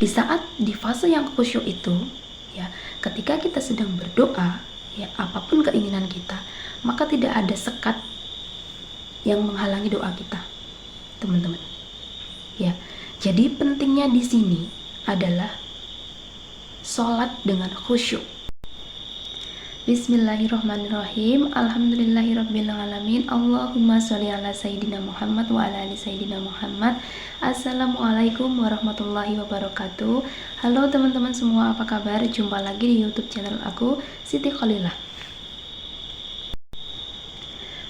Di saat di fase yang khusyuk itu, ya, ketika kita sedang berdoa, ya, apapun keinginan kita, maka tidak ada sekat yang menghalangi doa kita, teman-teman. Ya, jadi pentingnya di sini adalah sholat dengan khusyuk. Bismillahirrahmanirrahim. Alhamdulillahirrabbilalamin. Allahumma sholli ala sayyidina Muhammad wa ala ali sayyidina Muhammad. Assalamualaikum warahmatullahi wabarakatuh. Halo teman-teman semua, apa kabar? Jumpa lagi di YouTube channel aku, Siti Khalilah.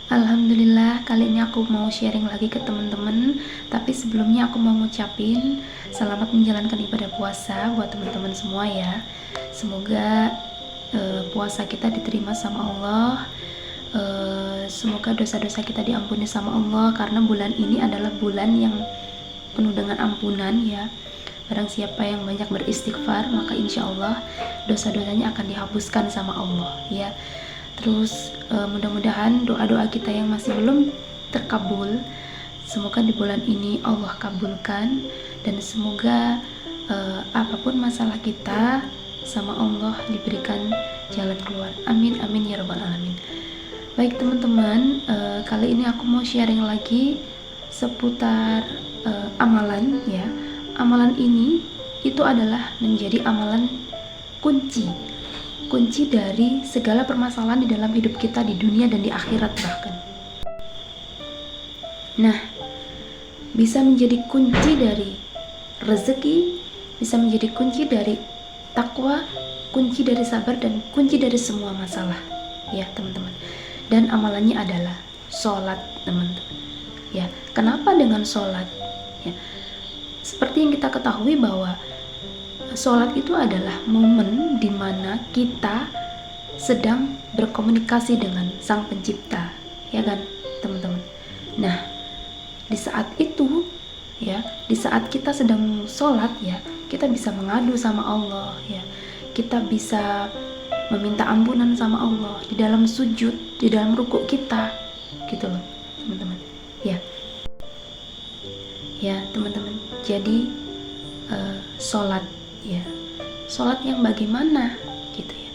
Alhamdulillah, kali ini aku mau sharing lagi ke teman-teman. Tapi sebelumnya aku mau ngucapin selamat menjalankan ibadah puasa buat teman-teman semua ya. Semoga puasa kita diterima sama Allah. Semoga dosa-dosa kita diampuni sama Allah, karena bulan ini adalah bulan yang penuh dengan ampunan ya. Barang siapa yang banyak beristighfar, maka insya Allah dosa-dosanya akan dihapuskan sama Allah ya. Terus mudah-mudahan doa-doa kita yang masih belum terkabul, semoga di bulan ini Allah kabulkan, dan semoga apapun masalah kita sama Allah diberikan jalan keluar. Amin amin ya rabbal alamin. Baik teman-teman, kali ini aku mau sharing lagi seputar amalan ya. Amalan ini itu adalah menjadi amalan kunci dari segala permasalahan di dalam hidup kita di dunia dan di akhirat bahkan. Nah, bisa menjadi kunci dari rezeki, bisa menjadi kunci dari takwa, kunci dari sabar, dan kunci dari semua masalah ya teman-teman. Dan amalannya adalah sholat teman-teman ya. Kenapa dengan sholat ya? Seperti yang kita ketahui bahwa sholat itu adalah momen dimana kita sedang berkomunikasi dengan Sang Pencipta ya kan teman-teman. Nah, di saat itu ya, di saat kita sedang sholat ya, kita bisa mengadu sama Allah ya, kita bisa meminta ampunan sama Allah di dalam sujud, di dalam rukuk kita gitu loh teman-teman ya. Ya teman-teman, jadi sholat ya, sholat yang bagaimana gitu ya.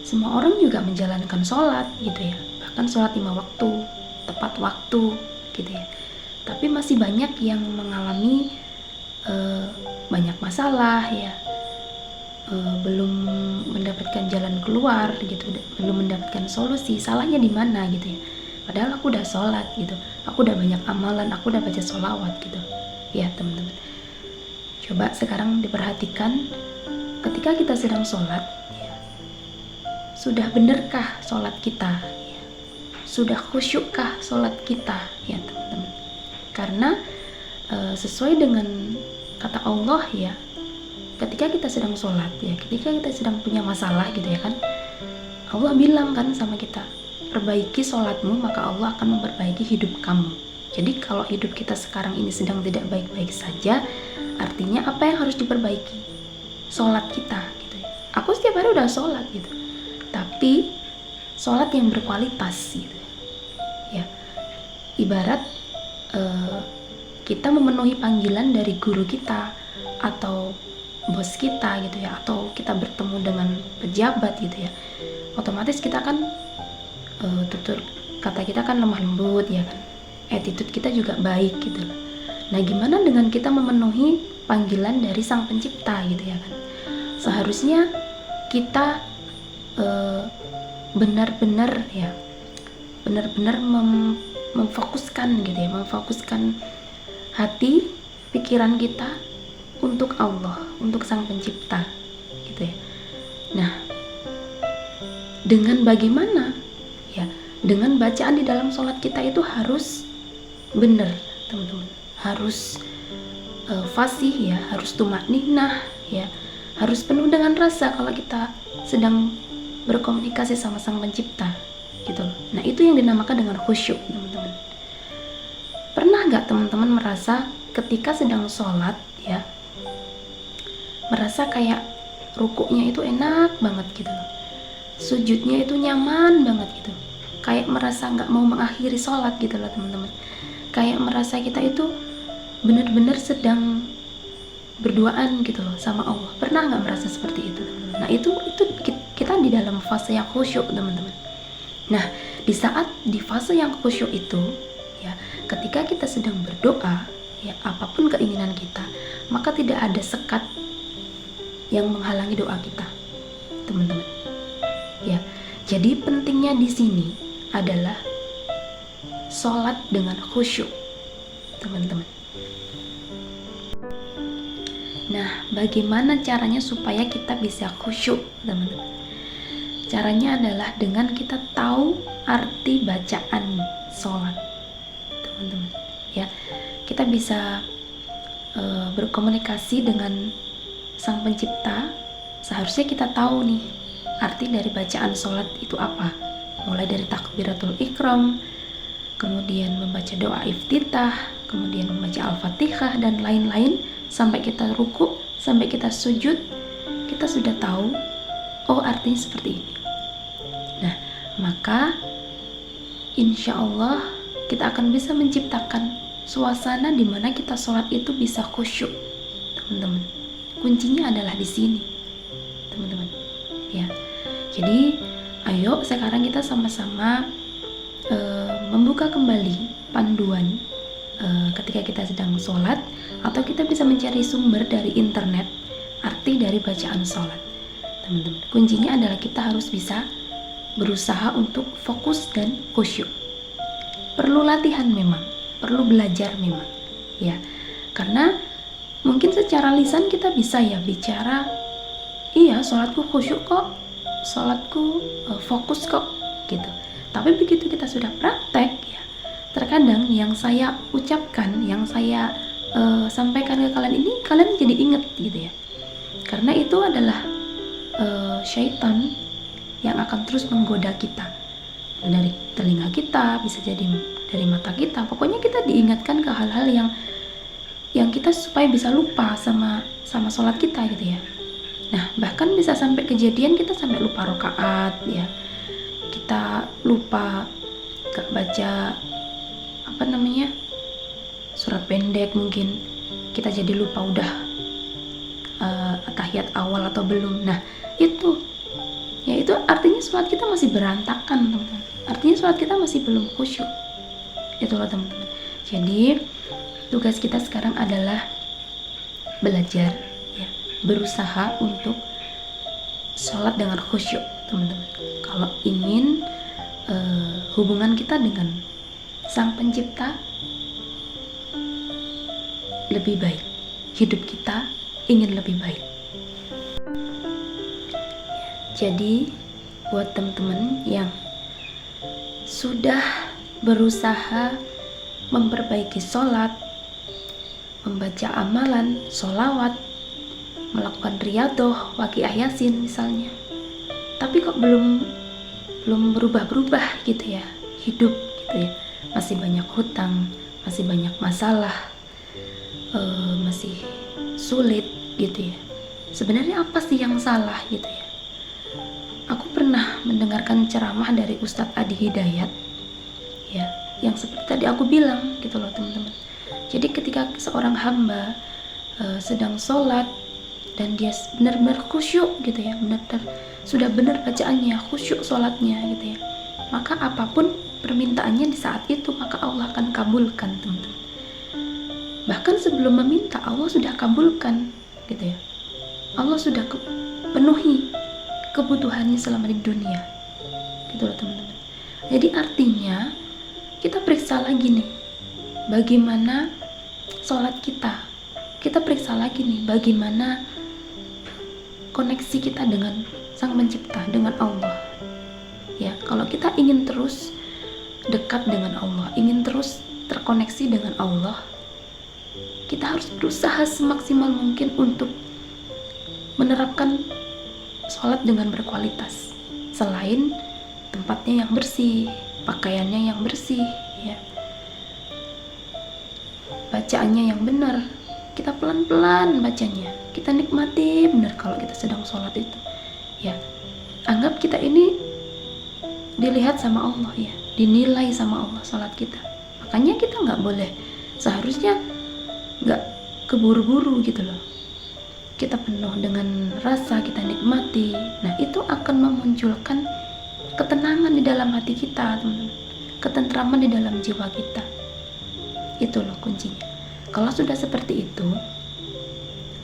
Semua orang juga menjalankan sholat gitu ya, bahkan sholat 5 waktu tepat waktu gitu ya. Tapi masih banyak yang mengalami banyak masalah ya, belum mendapatkan jalan keluar gitu, belum mendapatkan solusi. Salahnya di mana gitu ya? Padahal aku udah sholat gitu, aku udah banyak amalan, aku udah baca sholawat gitu ya teman-teman. Coba sekarang diperhatikan, ketika kita sedang sholat ya, sudah benarkah sholat kita ya? Sudah khusyukkah sholat kita ya teman-teman? Karena sesuai dengan kata Allah ya, ketika kita sedang sholat ya, ketika kita sedang punya masalah gitu ya kan, Allah bilang kan sama kita, perbaiki sholatmu maka Allah akan memperbaiki hidup kamu. Jadi kalau hidup kita sekarang ini sedang tidak baik-baik saja, artinya apa yang harus diperbaiki? Sholat kita gitu ya. Aku setiap hari udah sholat gitu, tapi sholat yang berkualitas gitu ya. Ibarat kita memenuhi panggilan dari guru kita atau bos kita gitu ya, atau kita bertemu dengan pejabat gitu ya, otomatis kita kan tutur kata kita kan lemah lembut ya kan, attitude kita juga baik gitu loh. Nah, gimana dengan kita memenuhi panggilan dari Sang Pencipta gitu ya kan? Seharusnya kita benar-benar ya, benar-benar memfokuskan gitu ya, memfokuskan hati, pikiran kita untuk Allah, untuk Sang Pencipta gitu ya. Nah, dengan bagaimana ya, dengan bacaan di dalam sholat kita itu harus benar teman-teman, harus fasih ya, harus tumakninah ya, harus penuh dengan rasa kalau kita sedang berkomunikasi sama Sang Pencipta gitu loh. Nah, itu yang dinamakan dengan khusyuk teman-teman. Pernah nggak teman-teman merasa ketika sedang sholat ya, merasa kayak rukuknya itu enak banget gitu loh, sujudnya itu nyaman banget gitu, kayak merasa nggak mau mengakhiri sholat gitu loh teman-teman. Kayak merasa kita itu benar-benar sedang berduaan gitu loh sama Allah. Pernah nggak merasa seperti itu, teman-teman? Nah, itu kita di dalam fase yang khusyuk, teman-teman. Nah, di fase yang khusyuk itu, ya, ketika kita sedang berdoa, ya, apapun keinginan kita, maka tidak ada sekat yang menghalangi doa kita, teman-teman. Ya, jadi pentingnya di sini adalah sholat dengan khusyuk, teman-teman. Nah, bagaimana caranya supaya kita bisa khusyuk, teman-teman? Caranya adalah dengan kita tahu arti bacaan sholat, teman-teman. Ya, kita bisa berkomunikasi dengan Sang Pencipta. Seharusnya kita tahu nih arti dari bacaan sholat itu apa. Mulai dari takbiratul ikram, kemudian membaca doa iftitah, kemudian membaca Al-Fatihah dan lain-lain, sampai kita ruku, sampai kita sujud, kita sudah tahu, oh artinya seperti ini. Nah, maka insya Allah kita akan bisa menciptakan suasana di mana kita sholat itu bisa khusyuk, teman-teman. Kuncinya adalah di sini, teman-teman. Ya, jadi ayo sekarang kita sama-sama membuka kembali panduan ketika kita sedang sholat, atau kita bisa mencari sumber dari internet arti dari bacaan sholat, teman-teman. Kuncinya adalah kita harus bisa berusaha untuk fokus dan khusyuk. Perlu latihan memang, perlu belajar memang, ya, karena mungkin secara lisan kita bisa ya bicara, iya sholatku khusyuk kok, sholatku fokus kok, gitu. Tapi begitu kita sudah praktek, ya, terkadang yang saya ucapkan, yang saya sampaikan ke kalian ini, kalian jadi inget gitu ya. Karena itu adalah syaitan yang akan terus menggoda kita. Dari telinga kita, bisa jadi dari mata kita. Pokoknya kita diingatkan ke hal-hal yang kita supaya bisa lupa sama sholat kita gitu ya. Nah, bahkan bisa sampai kejadian kita sampai lupa rakaat ya. Kita lupa gak baca surat pendek, mungkin kita jadi lupa udah tahiyat awal atau belum. Nah, itu artinya sholat kita masih berantakan, teman-teman. Artinya sholat kita masih belum khusyuk. Itulah, teman-teman. Jadi tugas kita sekarang adalah belajar, ya, berusaha untuk sholat dengan khusyuk, teman-teman. Kalau ingin hubungan kita dengan Sang Pencipta lebih baik, hidup kita ingin lebih baik. Jadi buat teman-teman yang sudah berusaha memperbaiki sholat, membaca amalan, sholawat, melakukan riyadhah, waqiah yasin misalnya, tapi kok belum berubah-berubah gitu ya, hidup gitu ya, masih banyak hutang, masih banyak masalah, masih sulit gitu ya. Sebenarnya apa sih yang salah gitu ya? Aku pernah mendengarkan ceramah dari Ustadz Adi Hidayat, ya, yang seperti tadi aku bilang gitu loh, teman-teman. Jadi ketika seorang hamba sedang sholat dan dia benar-benar khusyuk gitu ya, benar-benar sudah benar bacaannya, khusyuk sholatnya gitu ya, maka apapun permintaannya di saat itu, maka Allah akan kabulkan, teman-teman. Bahkan sebelum meminta, Allah sudah kabulkan gitu ya. Allah sudah penuhi kebutuhannya selama di dunia gitu loh, teman-teman. Jadi artinya kita periksa lagi nih bagaimana sholat kita periksa lagi nih bagaimana koneksi kita dengan Sang Pencipta, dengan Allah. Ya, kalau kita ingin terus dekat dengan Allah, ingin terus terkoneksi dengan Allah, kita harus berusaha semaksimal mungkin untuk menerapkan sholat dengan berkualitas. Selain tempatnya yang bersih, pakaiannya yang bersih, ya, bacaannya yang benar, kita pelan-pelan bacanya, kita nikmati benar kalau kita sedang sholat itu, ya. Anggap kita ini dilihat sama Allah, ya, dinilai sama Allah sholat kita. Makanya kita nggak boleh, seharusnya nggak keburu-buru gitu loh. kita penuh dengan rasa, kita nikmati, nah itu akan memunculkan ketenangan di dalam hati kita, teman-teman, ketentraman di dalam jiwa kita. Itu loh kuncinya. Kalau sudah seperti itu,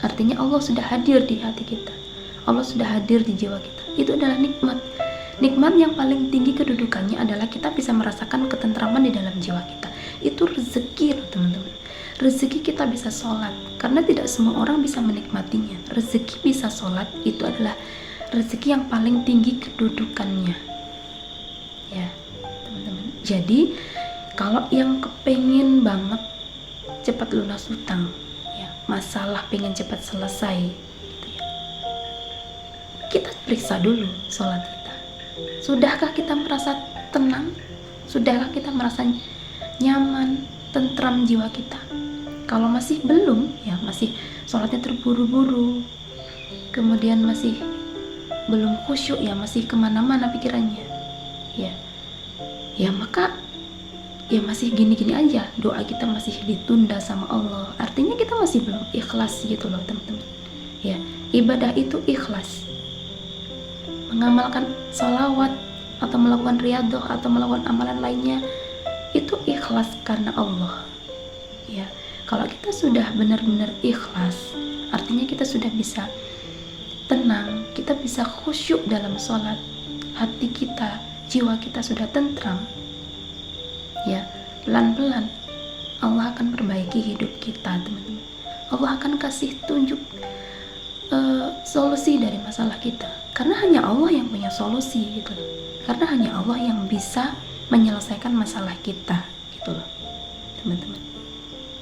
artinya Allah sudah hadir di hati kita, Allah sudah hadir di jiwa kita. Itu adalah nikmat. Nikmat yang paling tinggi kedudukannya adalah kita bisa merasakan ketentraman di dalam jiwa kita. Itu rezeki loh teman-teman. Rezeki kita bisa sholat, karena tidak semua orang bisa menikmatinya. Rezeki bisa sholat itu adalah rezeki yang paling tinggi kedudukannya, ya teman-teman. Jadi kalau yang kepengen banget cepat lunas hutang, ya masalah pengen cepat selesai, gitu ya, kita periksa dulu sholat kita. Sudahkah kita merasa tenang? Sudahkah kita merasa nyaman, tentram jiwa kita? Kalau masih belum, ya masih sholatnya terburu-buru, kemudian masih belum khusyuk, ya masih kemana-mana pikirannya, ya maka ya masih gini-gini aja, doa kita masih ditunda sama Allah. Artinya kita masih belum ikhlas gitu loh teman-teman. Ya, ibadah itu ikhlas. Mengamalkan sholawat atau melakukan riyadhah atau melakukan amalan lainnya itu ikhlas karena Allah. Ya, kalau kita sudah benar-benar ikhlas, artinya kita sudah bisa tenang, kita bisa khusyuk dalam sholat, hati kita, jiwa kita sudah tentram. Ya, pelan-pelan Allah akan perbaiki hidup kita, teman-teman. Allah akan kasih tunjuk solusi dari masalah kita, karena hanya Allah yang punya solusi gitu loh. Karena hanya Allah yang bisa menyelesaikan masalah kita gitu loh teman-teman.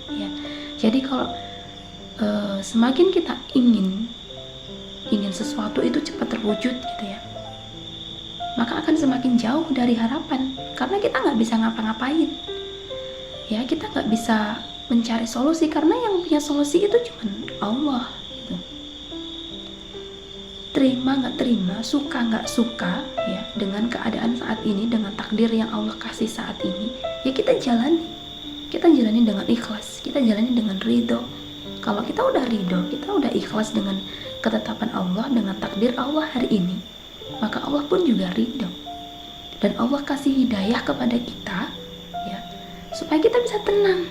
Ya, jadi kalau semakin kita ingin sesuatu itu cepat terwujud gitu ya, maka akan semakin jauh dari harapan, karena kita nggak bisa ngapa-ngapain. Ya, kita nggak bisa mencari solusi, karena yang punya solusi itu cuma Allah gitu. Terima nggak terima, suka nggak suka ya dengan keadaan saat ini, dengan takdir yang Allah kasih saat ini, ya kita jalani dengan ikhlas, kita jalani dengan ridho. Kalau kita udah ridho, kita udah ikhlas dengan ketetapan Allah, dengan takdir Allah hari ini, maka Allah pun juga ridho, dan Allah kasih hidayah kepada kita ya, supaya kita bisa tenang.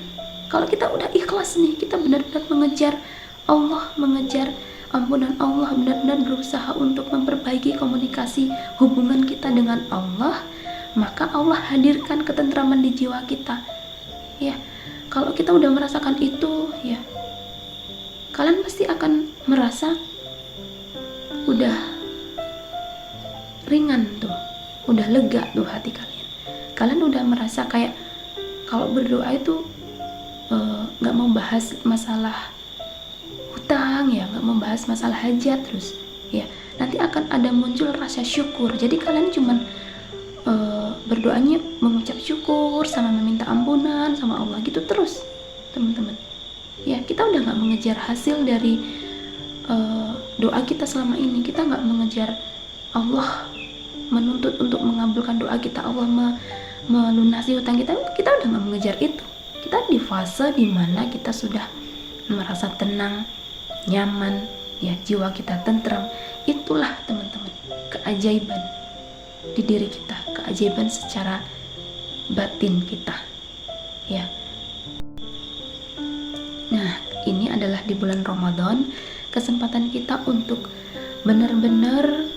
Kalau kita udah ikhlas nih, kita benar-benar mengejar Allah, mengejar ampunan Allah, benar-benar berusaha untuk memperbaiki komunikasi hubungan kita dengan Allah, maka Allah hadirkan ketentraman di jiwa kita. Ya, kalau kita udah merasakan itu, ya kalian pasti akan merasa udah ringan tuh, udah lega tuh hati kalian. Kalian udah merasa kayak kalau berdoa itu nggak mau bahas masalah hutang ya, nggak mau bahas masalah hajat terus ya, nanti akan ada muncul rasa syukur. Jadi kalian cuman berdoanya mengucap syukur sama meminta ampunan sama Allah gitu terus teman-teman. Ya, kita udah nggak mengejar hasil dari doa kita selama ini. Kita nggak mengejar Allah menuntut untuk mengabulkan doa kita, Allah melunasi hutang kita udah nggak mengejar itu. Kita di fase dimana kita sudah merasa tenang, nyaman, ya jiwa kita tentram. Itulah teman-teman keajaiban di diri kita, keajaiban secara batin kita ya. Nah, ini adalah di bulan Ramadan kesempatan kita untuk benar-benar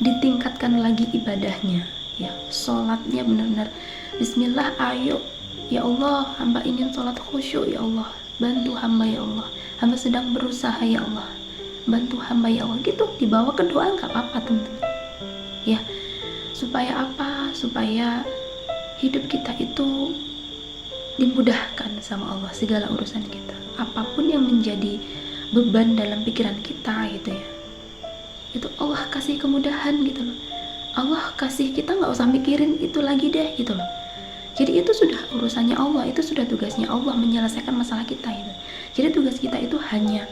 ditingkatkan lagi ibadahnya ya, sholatnya benar-benar bismillah, ayo ya Allah, hamba ingin sholat khusyuk ya Allah, bantu hamba ya Allah, hamba sedang berusaha ya Allah, bantu hamba ya Allah, gitu dibawa ke doa nggak apa-apa teman-teman ya. Supaya apa? Supaya hidup kita itu dimudahkan sama Allah, segala urusan kita, apapun yang menjadi beban dalam pikiran kita gitu ya, itu Allah kasih kemudahan gitu loh. Allah kasih kita nggak usah mikirin itu lagi deh gitu loh. Jadi itu sudah urusannya Allah, itu sudah tugasnya Allah menyelesaikan masalah kita gitu. Jadi tugas kita itu hanya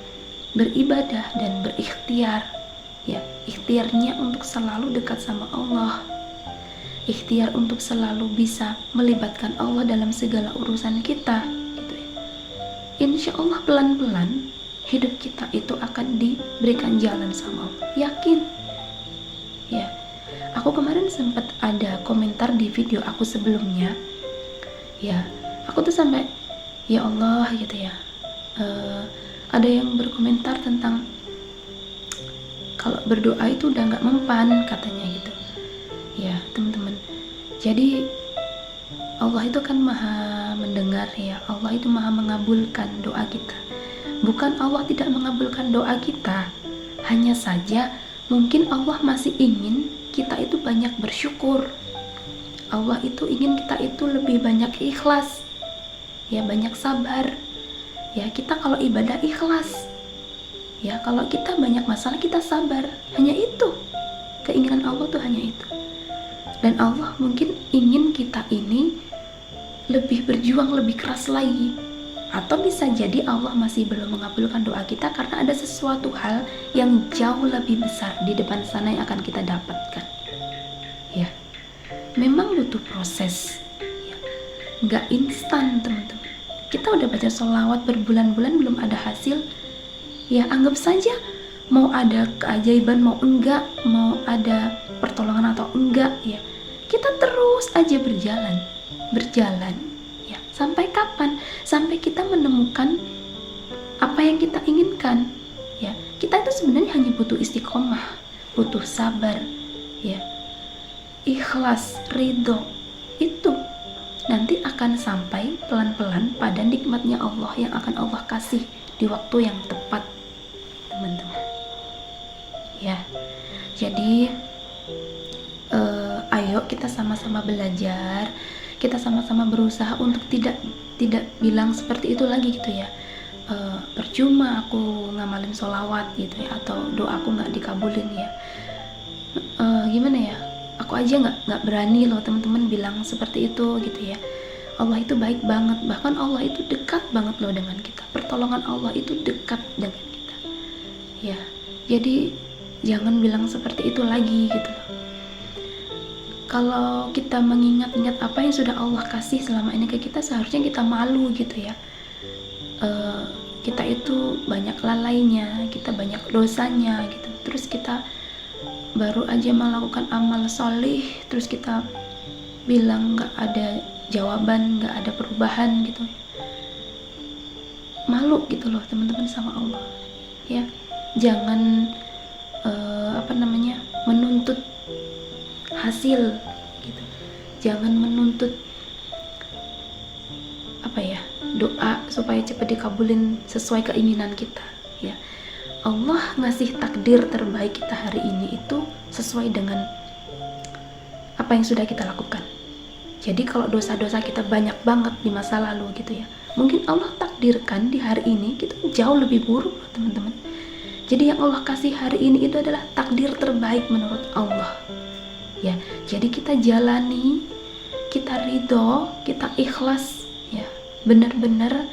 beribadah dan berikhtiar ya, ikhtiarnya untuk selalu dekat sama Allah, ikhtiar untuk selalu bisa melibatkan Allah dalam segala urusan kita gitu ya. Insya Allah pelan-pelan hidup kita itu akan diberikan jalan sama Allah. Yakin. Ya. Aku kemarin sempat ada komentar di video aku sebelumnya. Ya, aku tuh sampai ya Allah gitu ya. Ada yang berkomentar tentang kalau berdoa itu udah nggak mempan katanya gitu. Ya, teman-teman. Jadi Allah itu kan maha mendengar ya. Allah itu maha mengabulkan doa kita. Bukan Allah tidak mengabulkan doa kita, hanya saja mungkin Allah masih ingin kita itu banyak bersyukur. Allah itu ingin kita itu lebih banyak ikhlas, ya banyak sabar. Ya kita kalau ibadah ikhlas, ya kalau kita banyak masalah kita sabar. Hanya itu, keinginan Allah tuh hanya itu. Dan Allah mungkin ingin kita ini lebih berjuang, lebih keras lagi. Atau bisa jadi Allah masih belum mengabulkan doa kita karena ada sesuatu hal yang jauh lebih besar di depan sana yang akan kita dapatkan. Ya, memang butuh proses. Ya, nggak instan teman-teman. Kita udah baca sholawat berbulan-bulan belum ada hasil. Ya anggap saja mau ada keajaiban mau enggak, mau ada pertolongan atau enggak, ya kita terus aja berjalan. Sampai kapan? Sampai kita menemukan apa yang kita inginkan. Ya, kita itu sebenarnya hanya butuh istiqomah, butuh sabar, ya, ikhlas, ridho. Itu nanti akan sampai pelan-pelan pada nikmatnya Allah yang akan Allah kasih di waktu yang tepat, teman-teman. Ya, jadi ayo kita sama-sama belajar. Kita sama-sama berusaha untuk tidak bilang seperti itu lagi gitu ya. Percuma aku ngamalin sholawat gitu ya, atau doaku nggak dikabulin ya. Gimana ya? Aku aja nggak berani loh teman-teman bilang seperti itu gitu ya. Allah itu baik banget, bahkan Allah itu dekat banget loh dengan kita. Pertolongan Allah itu dekat dengan kita. Ya, jadi jangan bilang seperti itu lagi gitu loh. Kalau kita mengingat-ingat apa yang sudah Allah kasih selama ini ke kita, seharusnya kita malu gitu ya. Kita itu banyak lalainya, kita banyak dosanya gitu. Terus kita baru aja melakukan amal solih, terus kita bilang gak ada jawaban, gak ada perubahan gitu. Malu gitu loh teman-teman sama Allah. Ya, jangan menuntut hasil gitu. Jangan menuntut doa supaya cepat dikabulin sesuai keinginan kita ya. Allah ngasih takdir terbaik kita hari ini itu sesuai dengan apa yang sudah kita lakukan. Jadi kalau dosa-dosa kita banyak banget di masa lalu gitu ya, mungkin Allah takdirkan di hari ini kita jauh lebih buruk teman-teman. Jadi yang Allah kasih hari ini itu adalah takdir terbaik menurut Allah. Ya, jadi kita jalani, kita ridho, kita ikhlas, ya, benar-benar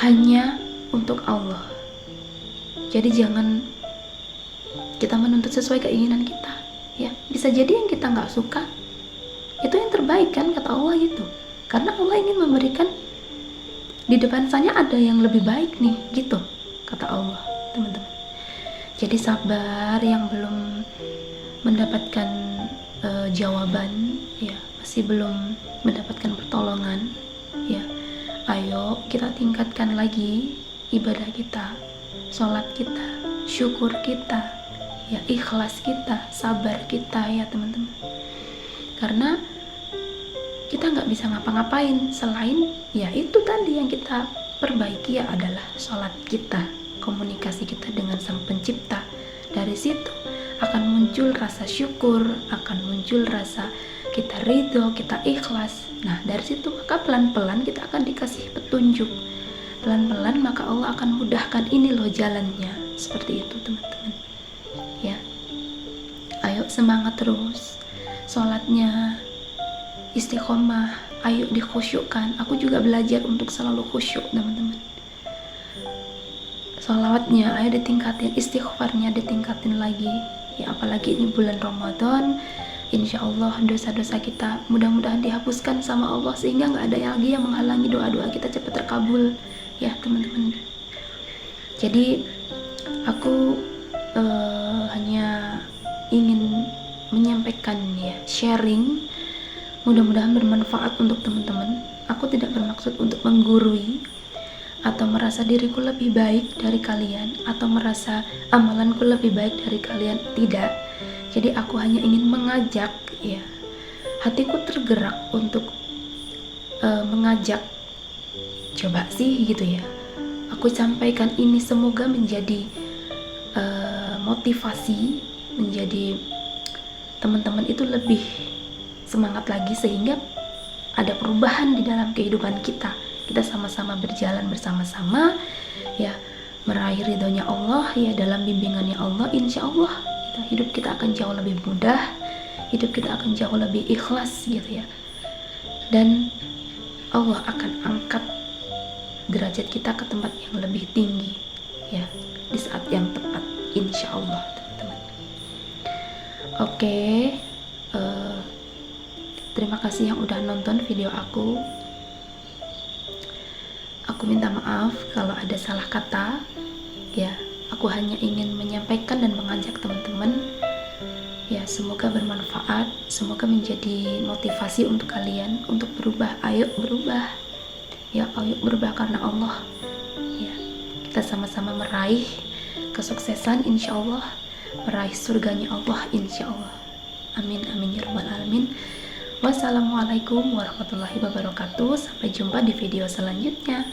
hanya untuk Allah. Jadi jangan kita menuntut sesuai keinginan kita, ya. Bisa jadi yang kita nggak suka itu yang terbaik kan kata Allah gitu. Karena Allah ingin memberikan di depan sana ada yang lebih baik nih, gitu kata Allah, teman-teman. Jadi sabar yang belum mendapatkan jawaban, ya masih belum mendapatkan pertolongan, ya ayo kita tingkatkan lagi ibadah kita, sholat kita, syukur kita, ya ikhlas kita, sabar kita ya teman-teman. Karena kita nggak bisa ngapa-ngapain selain ya itu tadi yang kita perbaiki ya adalah sholat kita, komunikasi kita dengan Sang Pencipta. Dari situ akan muncul rasa syukur, akan muncul rasa kita ridho, kita ikhlas. Nah dari situ maka pelan-pelan kita akan dikasih petunjuk, pelan-pelan maka Allah akan mudahkan ini loh jalannya. Seperti itu teman-teman ya. Ayo semangat terus, sholatnya istiqomah, ayo dikhusyukkan. Aku juga belajar untuk selalu khusyuk teman-teman. Sholawatnya ayo ditingkatin, istighfarnya ditingkatin lagi ya, apalagi ini bulan Ramadan. Insya Allah dosa-dosa kita mudah-mudahan dihapuskan sama Allah sehingga nggak ada lagi yang menghalangi doa-doa kita cepat terkabul ya teman-teman. Jadi aku hanya ingin menyampaikan ya, sharing, mudah-mudahan bermanfaat untuk teman-teman. Aku tidak bermaksud untuk menggurui atau merasa diriku lebih baik dari kalian atau merasa amalanku lebih baik dari kalian, tidak. Jadi aku hanya ingin mengajak ya, hatiku tergerak untuk mengajak, coba sih gitu ya, aku sampaikan ini, semoga menjadi motivasi, menjadi teman-teman itu lebih semangat lagi, sehingga ada perubahan di dalam kehidupan kita. Kita sama-sama berjalan bersama-sama ya, meraih ridhonya Allah ya, dalam bimbingannya Allah. Insya Allah hidup kita akan jauh lebih mudah, hidup kita akan jauh lebih ikhlas gitu ya, dan Allah akan angkat derajat kita ke tempat yang lebih tinggi ya, di saat yang tepat, insya Allah teman-teman. Oke, terima kasih yang udah nonton video aku. Aku minta maaf kalau ada salah kata ya. Aku hanya ingin menyampaikan dan mengajak teman-teman ya, semoga bermanfaat, semoga menjadi motivasi untuk kalian untuk berubah. Ayo berubah ya, ayo berubah karena Allah ya. Kita sama-sama meraih kesuksesan insya Allah, meraih surganya Allah insya Allah. Amin amin ya rabbal alamin. Wassalamualaikum warahmatullahi wabarakatuh. Sampai jumpa di video selanjutnya.